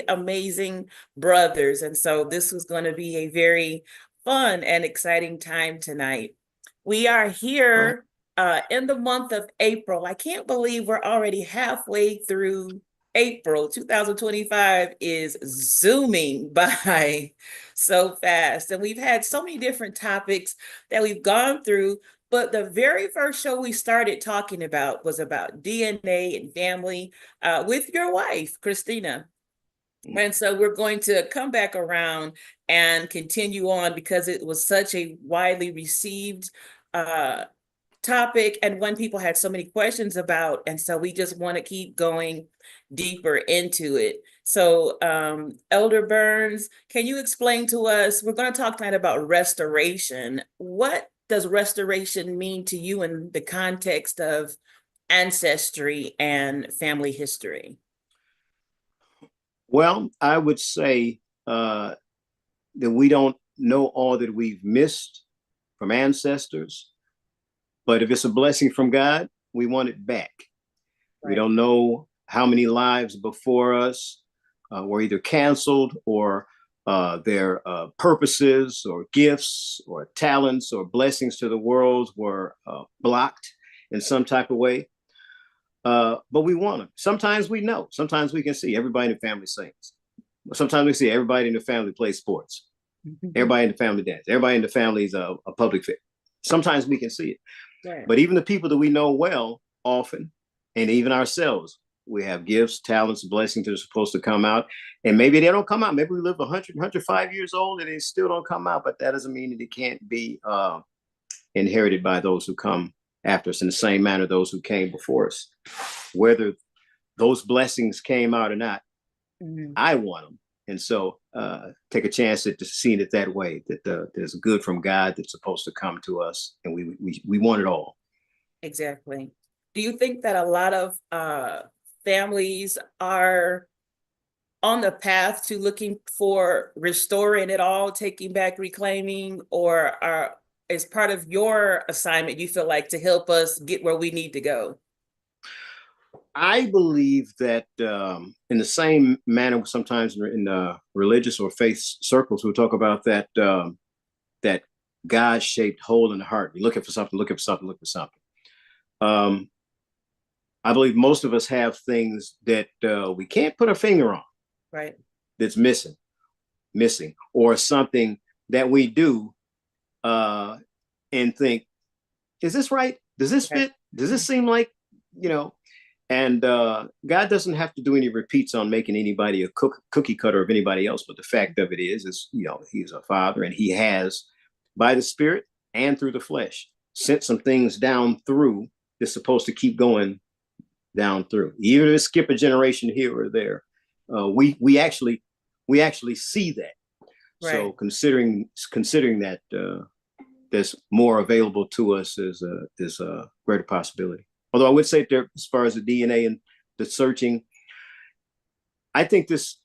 amazing brothers. And so this was going to be a very fun and exciting time tonight. We are Right. here in the month of April. I can't believe we're already halfway through April. 2025 is zooming by so fast. And we've had so many different topics that we've gone through. But the very first show we started talking about was about DNA and family with your wife, Christina. And so we're going to come back around and continue on because it was such a widely received uh, topic and one people had so many questions about. And so we just want to keep going deeper into it. So, Elder Burns, can you explain to us? We're going to talk tonight about restoration. What does restoration mean to you in the context of ancestry and family history? Well, I would say that we don't know all that we've missed from ancestors, but if it's a blessing from God, we want it back. We Right. don't know how many lives before us were either canceled or their purposes or gifts or talents or blessings to the world were blocked in some type of way. But we want them. Sometimes we know. Sometimes we can see everybody in the family sings. Sometimes we see everybody in the family play sports. Everybody in the family dance. Everybody in the family is a public figure. Sometimes we can see it. Right. But even the people that we know well, often, and even ourselves, we have gifts, talents, blessings that are supposed to come out. And maybe they don't come out. Maybe we live 100, 105 years old and they still don't come out. But that doesn't mean that it can't be inherited by those who come after us in the same manner those who came before us. Whether those blessings came out or not, I want them. And so take a chance at seeing it that way, that there's good from God that's supposed to come to us, and we want it all. Exactly. Do you think that a lot of families are on the path to looking for restoring it all, taking back, reclaiming, or are as part of your assignment, you feel like to help us get where we need to go? I believe that in the same manner, sometimes in religious or faith circles, we talk about that God-shaped hole in the heart. You're looking for something, looking for something, looking for something. Um, I believe most of us have things that we can't put our finger on Right. that's missing, or something that we do uh, and think, is this right? Does this Right. fit? Does this seem like, you know? And God doesn't have to do any repeats on making anybody a cookie cutter of anybody else. But the fact of it is, He's a father, and He has, by the Spirit and through the flesh, sent some things down through that's supposed to keep going down through. Even if it skip a generation here or there, we actually see that. So Right. considering that there's more available to us is a greater possibility. Although I would say there, as far as the DNA and the searching, I think this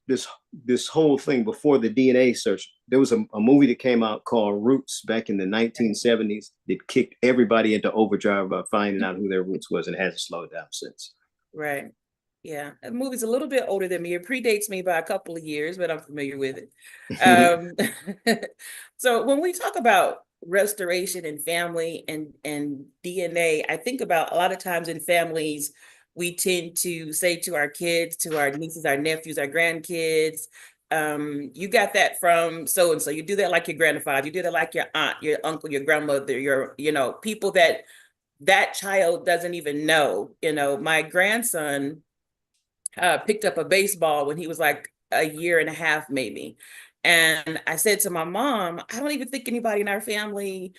whole thing before the DNA search, there was a movie that came out called Roots back in the 1970s that kicked everybody into overdrive about finding out who their roots was, and it hasn't slowed down since. Right. Yeah. The movie's a little bit older than me. It predates me by a couple of years, but I'm familiar with it. Um, so when we talk about restoration and family and DNA, I think about a lot of times in families, we tend to say to our kids, to our nieces, our nephews, our grandkids, you got that from so and so. You do that like your grandfather, you do that like your aunt, your uncle, your grandmother, your, people that child doesn't even know. My grandson picked up a baseball when he was like a year and a half, maybe. And I said to my mom, I don't even think anybody in our family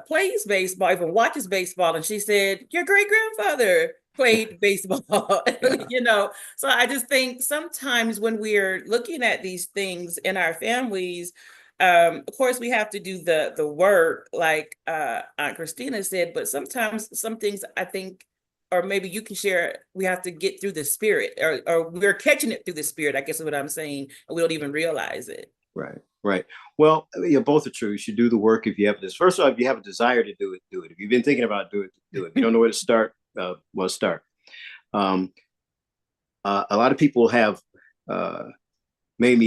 plays baseball, even watches baseball. And she said, your great grandfather played baseball, Yeah. So I just think sometimes when we're looking at these things in our families, of course we have to do the work like Aunt Christina said, but sometimes some things I think, or maybe you can share, we have to get through the spirit, or we're catching it through the spirit, I guess is what I'm saying, and we don't even realize it. Right, right. Well, both are true. You should do the work if you have this. First of all, if you have a desire to do it, do it. If you've been thinking about do it, do it. If you don't know where to start, well, start. Um, a lot of people have made me